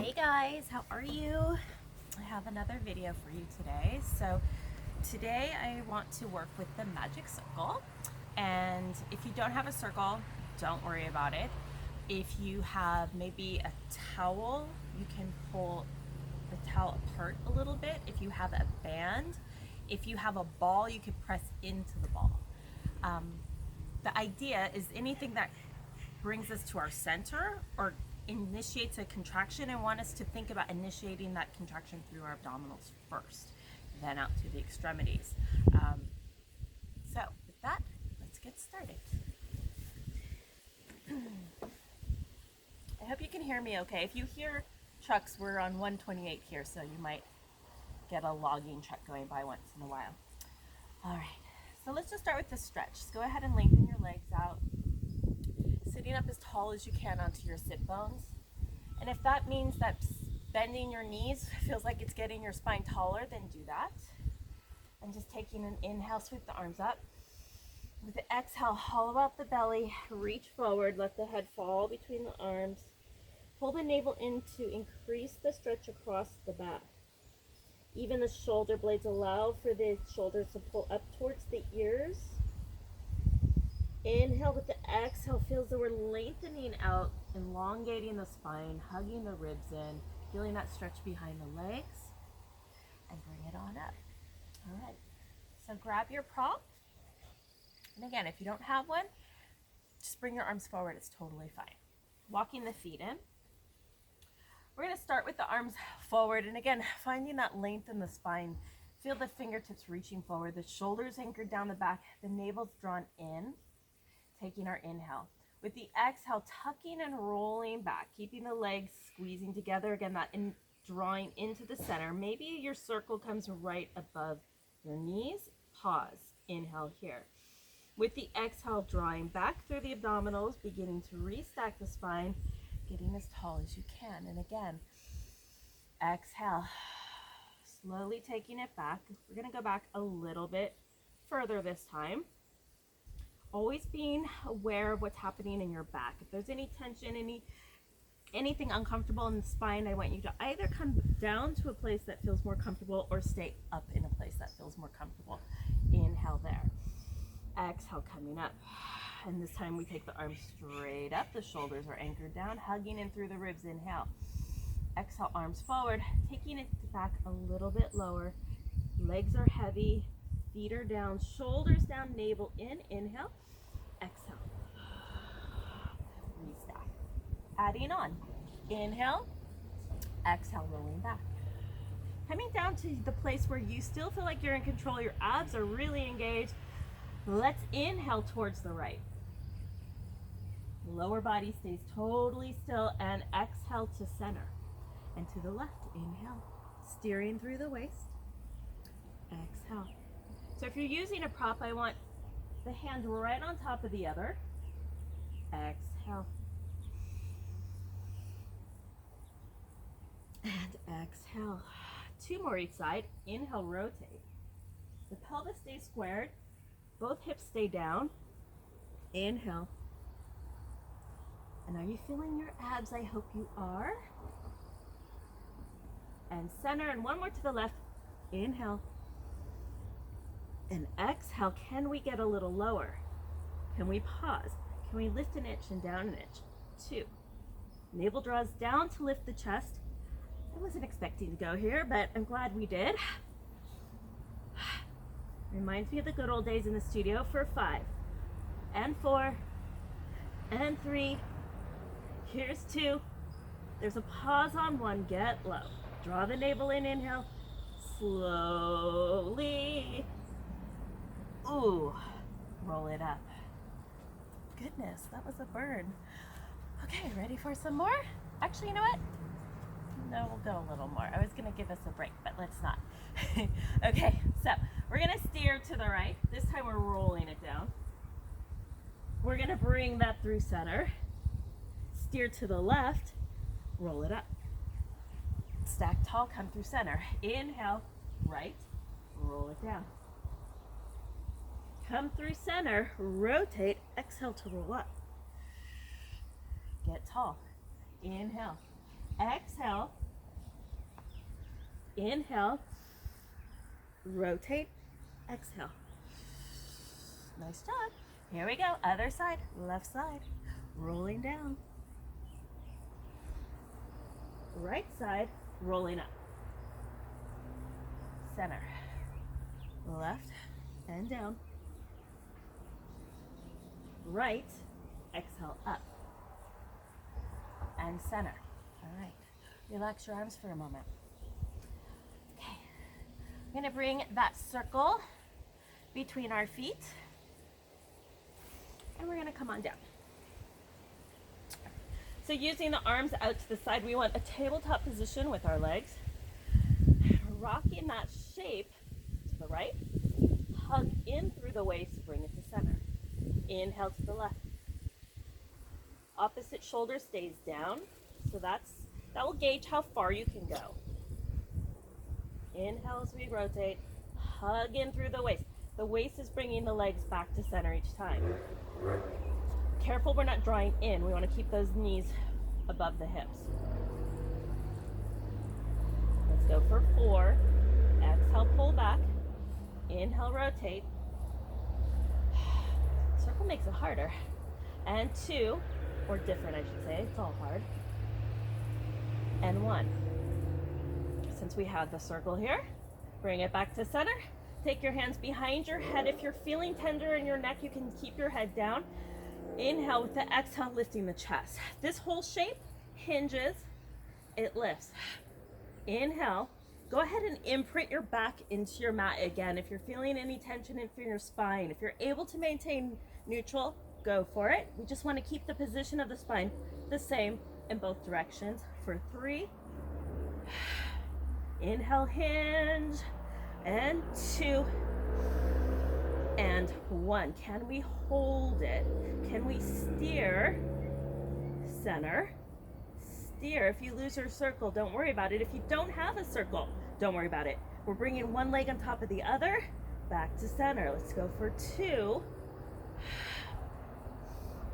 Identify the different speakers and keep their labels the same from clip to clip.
Speaker 1: Hey guys, how are you? I have another video for you today. So today I want to work with the magic circle, and if you don't have a circle, don't worry about it. If you have maybe a towel, you can pull the towel apart a little bit. If you have a band, if you have a ball, you could press into the ball. The idea is anything that brings us to our center or initiates a contraction. I want us to think about initiating that contraction through our abdominals first, then out to the extremities. So with that, let's get started. I hope you can hear me okay. If you hear trucks, we're on 128 here, so you might get a logging truck going by once in a while. All right, so let's just start with the stretch. Just go ahead and lengthen your legs out, sitting up as tall as you can onto your sit bones. And if that means that bending your knees feels like it's getting your spine taller, then do that. And just taking an inhale, sweep the arms up. With the exhale, hollow out the belly, reach forward, let the head fall between the arms. Pull the navel in to increase the stretch across the back. Even the shoulder blades, allow for the shoulders to pull up towards the ears. Inhale with the exhale, feels that we're lengthening out, elongating the spine, hugging the ribs in, feeling that stretch behind the legs, and bring it on up. All right, so grab your prop. And again, if you don't have one, just bring your arms forward, it's totally fine. Walking the feet in. We're gonna start with the arms forward, and again, finding that length in the spine. Feel the fingertips reaching forward, the shoulders anchored down the back, the navel's drawn in. Taking our inhale. With the exhale, tucking and rolling back, keeping the legs squeezing together. Again, that drawing into the center. Maybe your circle comes right above your knees. Pause. Inhale here. With the exhale, drawing back through the abdominals, beginning to restack the spine, getting as tall as you can. And again, exhale. Slowly taking it back. We're going to go back a little bit further this time. Always being aware of what's happening in your back. If there's any tension, anything uncomfortable in the spine, I want you to either come down to a place that feels more comfortable or stay up in a place that feels more comfortable. Inhale there. Exhale, coming up. And this time we take the arms straight up. The shoulders are anchored down, hugging in through the ribs. Inhale. Exhale, arms forward, taking it back a little bit lower. Legs are heavy. Feet are down, shoulders down, navel in. Inhale, exhale, restack. Adding on. Inhale, exhale, rolling back. Coming down to the place where you still feel like you're in control, your abs are really engaged. Let's inhale towards the right. Lower body stays totally still, and exhale to center. And to the left, inhale, steering through the waist. Exhale. So if you're using a prop, I want the hand right on top of the other. Exhale. And exhale. Two more each side. Inhale, rotate. The pelvis stays squared. Both hips stay down. Inhale. And are you feeling your abs? I hope you are. And center, and one more to the left. Inhale. And exhale. Can we get a little lower? Can we pause? Can we lift an inch and down an inch? 2. Navel draws down to lift the chest. I wasn't expecting to go here, but I'm glad we did. Reminds me of the good old days in the studio. For 5 and 4 and 3. Here's 2. There's a pause on 1. Get low. Draw the navel in. Inhale. Slowly. Ooh, roll it up. Goodness, that was a burn. Okay, ready for some more? Actually, you know what? No, we'll go a little more. I was gonna give us a break, but let's not. Okay, so we're gonna steer to the right. This time we're rolling it down. We're gonna bring that through center. Steer to the left, roll it up. Stack tall, come through center. Inhale, right, roll it down. Come through center, rotate, exhale to roll up. Get tall. Inhale, exhale, inhale, rotate, exhale. Nice job. Here we go, other side, left side, rolling down. Right side, rolling up. Center, left and down. Right, exhale up. And center. All right, relax your arms for a moment. Okay, I'm gonna bring that circle between our feet. And we're gonna come on down. So using the arms out to the side, we want a tabletop position with our legs. Rocking that shape to the right. Hug in through the waist, bring it to center. Inhale to the left. Opposite shoulder stays down, so that will gauge how far you can go. Inhale as we rotate. Hug in through the waist. The waist is bringing the legs back to center each time. Careful we're not drawing in. We want to keep those knees above the hips. Let's go for 4. Exhale, pull back. Inhale, rotate. Circle makes it harder. And 2, or different I should say, it's all hard. And 1. Since we have the circle here, bring it back to center. Take your hands behind your head. If you're feeling tender in your neck, you can keep your head down. Inhale with the exhale, lifting the chest. This whole shape hinges, it lifts. Inhale, go ahead and imprint your back into your mat again. If you're feeling any tension in your spine, if you're able to maintain neutral, go for it. We just want to keep the position of the spine the same in both directions for 3. Inhale, hinge, and 2, and 1. Can we hold it? Can we steer? Center. Steer. If you lose your circle, don't worry about it. If you don't have a circle, don't worry about it. We're bringing one leg on top of the other, back to center. Let's go for 2.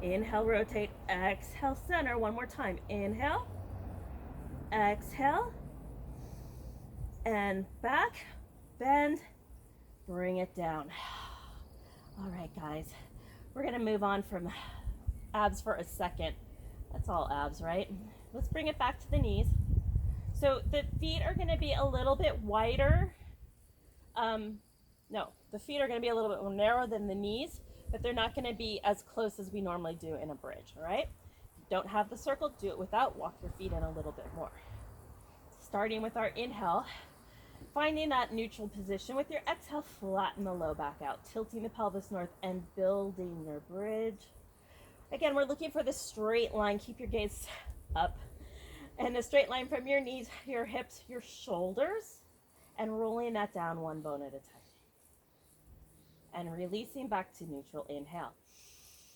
Speaker 1: Inhale, rotate, exhale, center. One more time. Inhale, exhale, and back, bend, bring it down. All right, guys, we're gonna move on from abs for a second. That's all abs, right? Let's bring it back to the knees. So the feet are gonna be a little bit wider. No, the feet are gonna be a little bit more narrow than the knees, but they're not gonna be as close as we normally do in a bridge, all right? If you don't have the circle, do it without. Walk your feet in a little bit more. Starting with our inhale, finding that neutral position. With your exhale, flatten the low back out, tilting the pelvis north and building your bridge. Again, we're looking for the straight line. Keep your gaze up. And a straight line from your knees, your hips, your shoulders, and rolling that down one bone at a time. And releasing back to neutral. Inhale.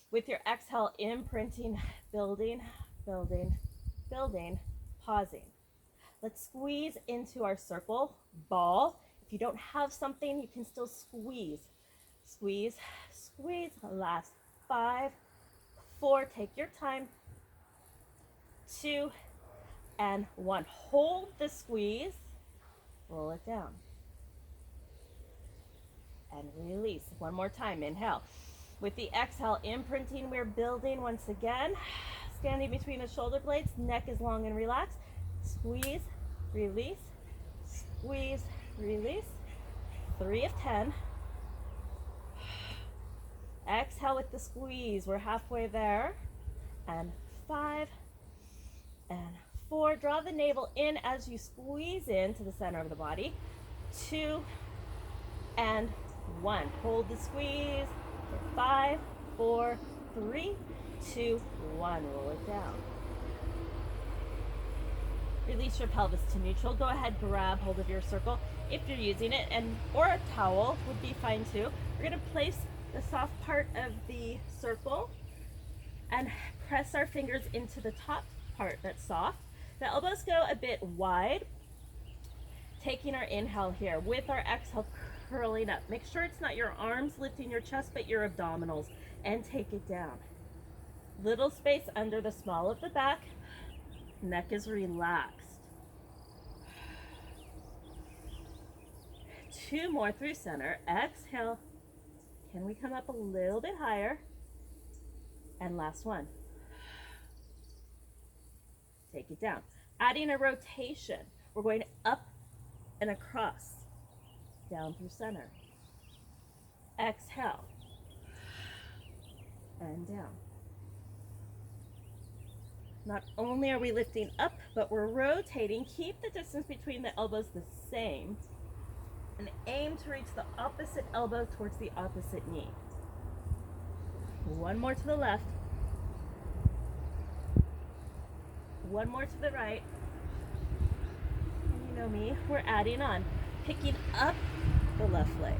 Speaker 1: With your exhale, imprinting, building, building, building, pausing. Let's squeeze into our circle ball. If you don't have something, you can still squeeze. Squeeze, squeeze. Last 5, 4. Take your time. 2 and 1. Hold the squeeze. Roll it down. And release. One more time. Inhale. With the exhale, imprinting, we're building once again. Standing between the shoulder blades. Neck is long and relaxed. Squeeze, release, squeeze, release. 3 of 10. Exhale with the squeeze. We're halfway there. And 5 and 4. Draw the navel in as you squeeze into the center of the body. 2 and 1. Hold the squeeze for 5, 4, 3, 2, 1. Roll it down. Release your pelvis to neutral. Go ahead, grab hold of your circle if you're using it, or a towel would be fine too. We're going to place the soft part of the circle and press our fingers into the top part that's soft. The elbows go a bit wide. Taking our inhale here with our exhale, curling up. Make sure it's not your arms lifting your chest, but your abdominals, and take it down. Little space under the small of the back. Neck is relaxed. 2 more through center. Exhale. Can we come up a little bit higher? And last one. Take it down. Adding a rotation. We're going up and across. Down through center. Exhale. And down. Not only are we lifting up, but we're rotating. Keep the distance between the elbows the same. And aim to reach the opposite elbow towards the opposite knee. One more to the left. One more to the right. And you know me, we're adding on. Picking up the left leg.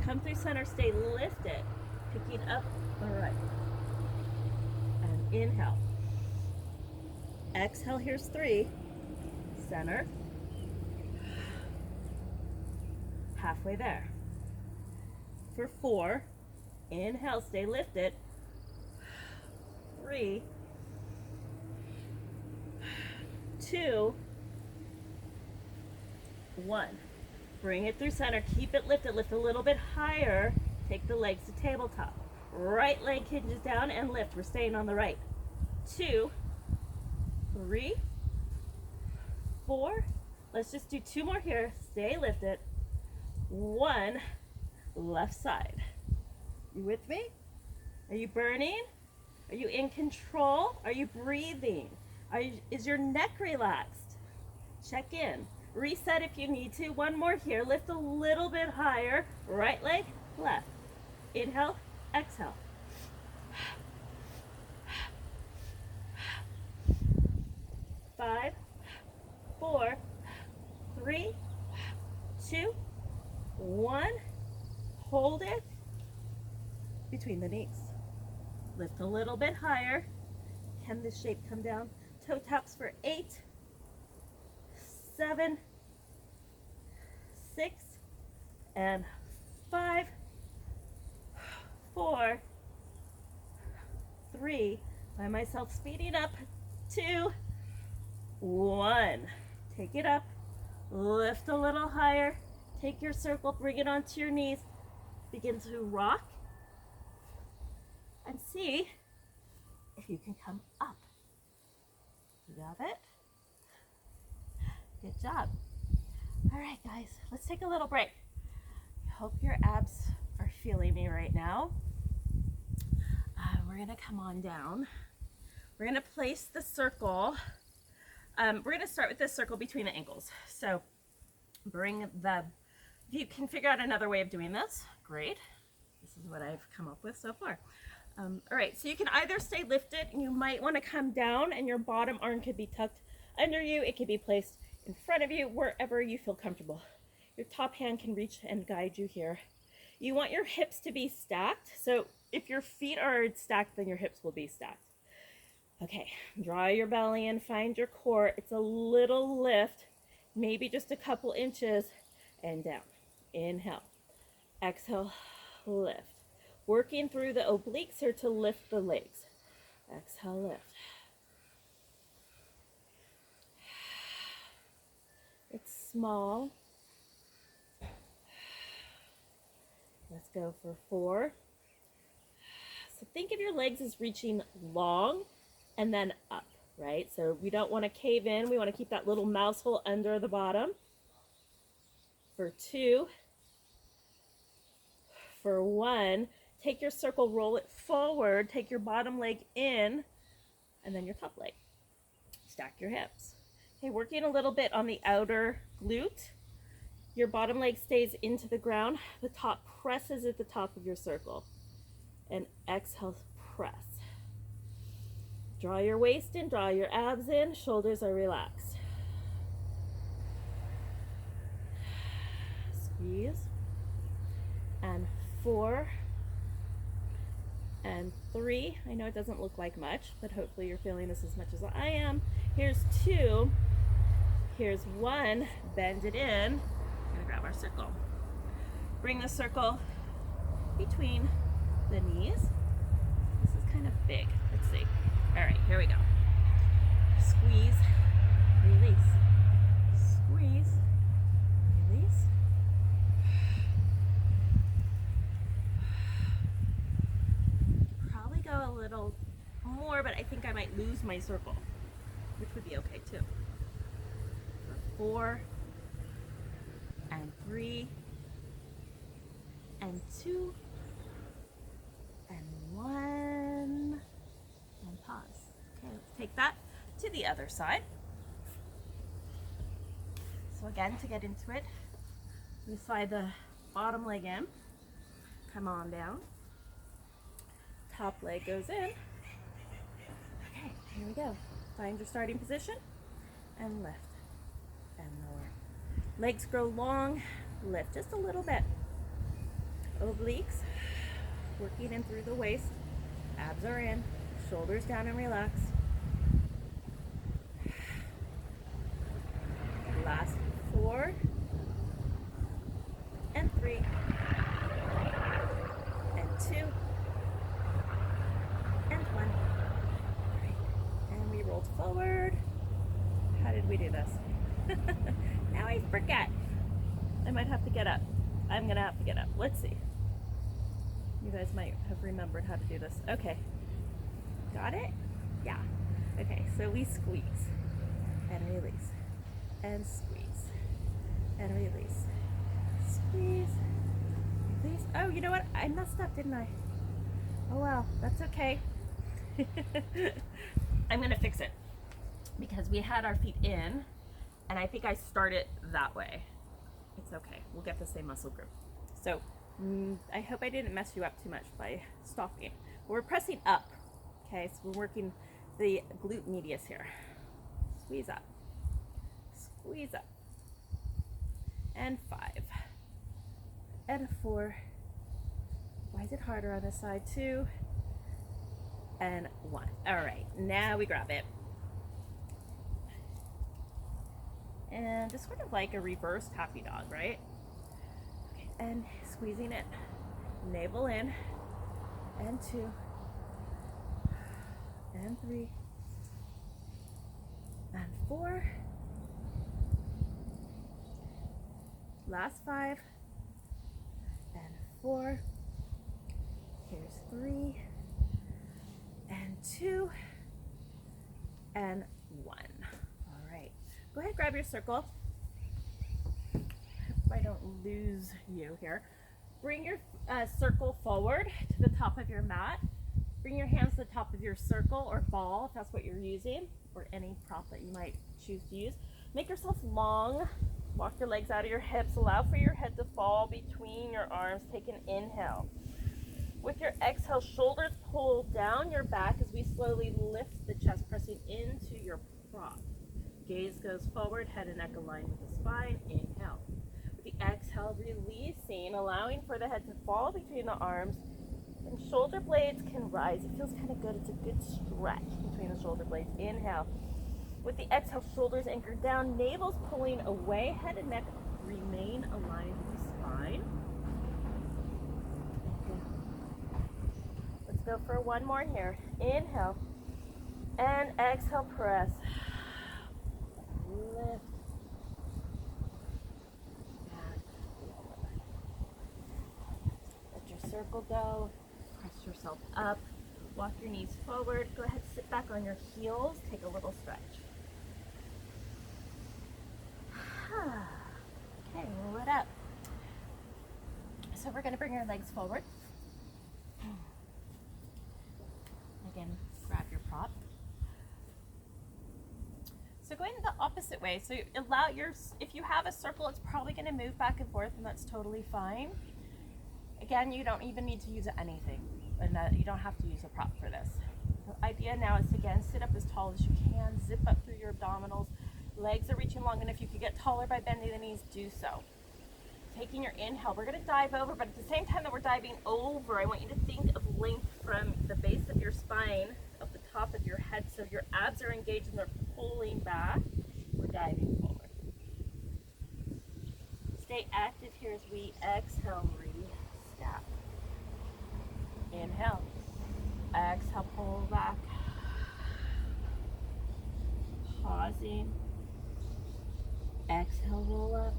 Speaker 1: Come through center, stay lifted. Picking up the right. And inhale. Exhale, here's 3. Center. Halfway there. For 4. Inhale, stay lifted. 3. 2. 1. Bring it through center. Keep it lifted. Lift a little bit higher. Take the legs to tabletop. Right leg hinges down and lift. We're staying on the right. 2. 3. 4. Let's just do 2 more here. Stay lifted. 1. Left side. You with me? Are you burning? Are you in control? Are you breathing? Is your neck relaxed? Check in. Reset if you need to. 1 more here. Lift a little bit higher. Right leg, left. Inhale, exhale. 5, 4, 3, 2, 1. Hold it between the knees. Lift a little bit higher. Can this shape come down? Toe taps for 8, 7, 6, and 5, 4, 3. By myself speeding up. 2, 1. Take it up. Lift a little higher. Take your circle, bring it onto your knees. Begin to rock. And see if you can come up. You got it? Good job. All right, guys, let's take a little break. I hope your abs are feeling me right now. We're gonna come on down. We're gonna place the circle. We're gonna start with this circle between the ankles. So bring the, if you can figure out another way of doing this, great. This is what I've come up with so far. All right, so you can either stay lifted, and you might want to come down, and your bottom arm could be tucked under you. It could be placed in front of you, wherever you feel comfortable. Your top hand can reach and guide you here. You want your hips to be stacked. So if your feet are stacked, then your hips will be stacked. Okay, draw your belly in, find your core. It's a little lift, maybe just a couple inches, and down. Inhale, exhale, lift. Working through the obliques here to lift the legs. Exhale, lift. It's small. Let's go for 4. So think of your legs as reaching long and then up, right? So we don't want to cave in. We want to keep that little mouse hole under the bottom. For 2. For 1. Take your circle, roll it forward, take your bottom leg in, and then your top leg. Stack your hips. Okay, working a little bit on the outer glute. Your bottom leg stays into the ground. The top presses at the top of your circle. And exhale, press. Draw your waist in, draw your abs in, shoulders are relaxed. Squeeze. And 4. And 3. I know it doesn't look like much, but hopefully you're feeling this as much as I am. Here's 2. Here's 1. Bend it in. We're gonna grab our circle. Bring the circle between the knees. This is kind of big. Let's see. All right, here we go. lose my circle, which would be okay too. 4 and 3 and 2 and 1 and pause. Okay, let's take that to the other side. So again, to get into it, we slide the bottom leg in, come on down, top leg goes in. Okay, here we go. Find your starting position and lift and lower. Legs grow long, lift just a little bit. Obliques, working in through the waist, abs are in, shoulders down and relax. Last 4 and 3 and 2 and 1. Right. And we rolled forward. How did we do this? Now I forget. I might have to get up. I'm gonna have to get up. Let's see. You guys might have remembered how to do this. Okay. Got it? Yeah. Okay, so we squeeze and release and squeeze and release. Squeeze, release. Oh, you know what? I messed up, didn't I? Oh well, that's okay. I'm gonna fix it because we had our feet in and I think I started that way. It's okay. We'll get the same muscle group. So I hope I didn't mess you up too much by stopping. We're pressing up. Okay, so we're working the glute medius here. Squeeze up. Squeeze up. And 5. And 4. Why is it harder on this side? 2. And 1. All right, now we grab it. And just sort of like a reverse happy dog, right? Okay, and squeezing it. Navel in. And 2. And 3. And 4. Last 5. And 4. Here's 3. And 2. And 1. All right. Go ahead, grab your circle. Hope I don't lose you here. Bring your circle forward to the top of your mat. Bring your hands to the top of your circle or ball, if that's what you're using, or any prop that you might choose to use. Make yourself long. Walk your legs out of your hips. Allow for your head to fall between your arms. Take an inhale. With your exhale, shoulders pull down your back as we slowly lift the chest, pressing into your prop. Gaze goes forward, head and neck aligned with the spine. Inhale. With the exhale, releasing, allowing for the head to fall between the arms. And shoulder blades can rise. It feels kind of good. It's a good stretch between the shoulder blades. Inhale. With the exhale, shoulders anchored down, navel's pulling away, head and neck remain aligned with the spine. Let's go for one more here. Inhale. And exhale, press. Lift. Let your circle go. Press yourself up. Walk your knees forward. Go ahead, sit back on your heels. Take a little stretch. Okay, roll it up. So we're going to bring our legs forward. Again, grab your prop. So going the opposite way. So allow if you have a circle, it's probably going to move back and forth, and that's totally fine. Again, you don't even need to use anything, and you don't have to use a prop for this. The idea now is to, again, sit up as tall as you can, zip up through your abdominals. Legs are reaching long enough. You could get taller by bending the knees, do so. Taking your inhale, we're going to dive over, but at the same time that we're diving over, I want you to think of length from the base of your spine up the top of your head, so your abs are engaged and they're pulling back. We're diving forward. Stay active here as we exhale, re-step. Inhale, exhale, pull back. Pausing. Exhale, roll up.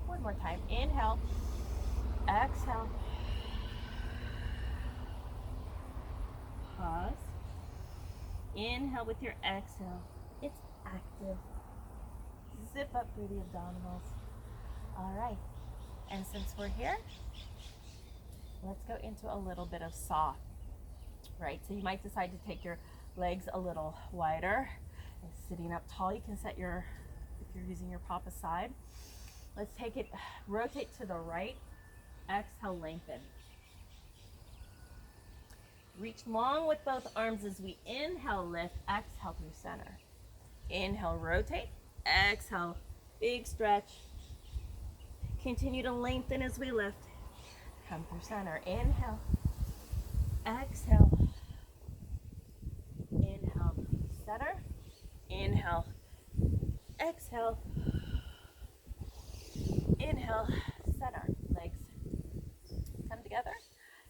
Speaker 1: One more time. Inhale. Exhale. Pause. Inhale with your exhale. It's active. Zip up through the abdominals. All right. And since we're here, let's go into a little bit of saw. Right? So you might decide to take your legs a little wider. And sitting up tall, you can set your, if you're using your papa side. Let's take it, rotate to the right. Exhale, lengthen. Reach long with both arms as we inhale, lift, exhale through center. Inhale, rotate, exhale, big stretch. Continue to lengthen as we lift. Come through center. Inhale, exhale. Inhale, center. Inhale, exhale. Inhale, center. Legs come together.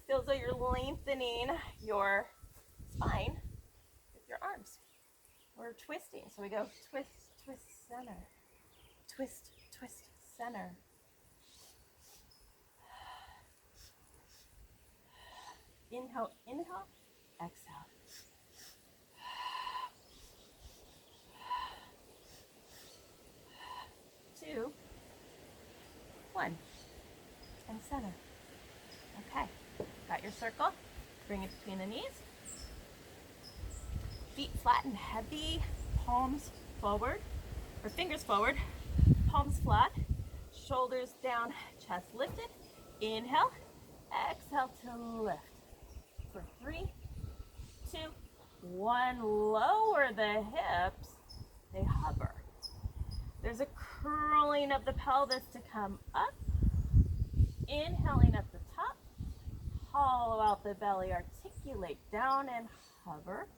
Speaker 1: Feel as though you're lengthening your spine with your arms. We're twisting. So we go twist, twist, center. Twist, twist, center. Inhale, inhale, exhale. 2, 1, and center. Okay, got your circle. Bring it between the knees. Feet flat and heavy, palms forward, or fingers forward, palms flat, shoulders down, chest lifted. Inhale, exhale to lift. For 3, 2, 1, lower the hips, they hover. There's a curling of the pelvis to come up, inhaling at the top, hollow out the belly, articulate down and hover.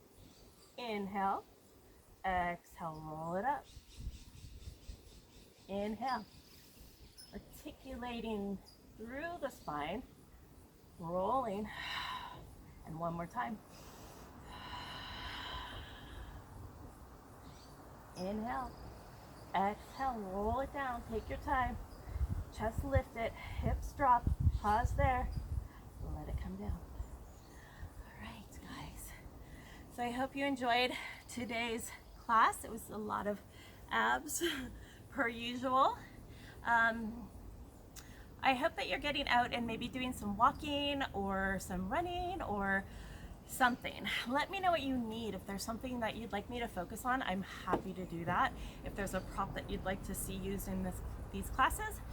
Speaker 1: Inhale, exhale, roll it up. Inhale, articulating through the spine, rolling, and one more time. Inhale, exhale, roll it down, take your time, chest lift it, hips drop, pause there, let it come down. All right, guys, so I hope you enjoyed today's class. It was a lot of abs per usual. I hope that you're getting out and maybe doing some walking or some running or something. Let me know what you need. If there's something that you'd like me to focus on, I'm happy to do that. If there's a prop that you'd like to see used in these classes,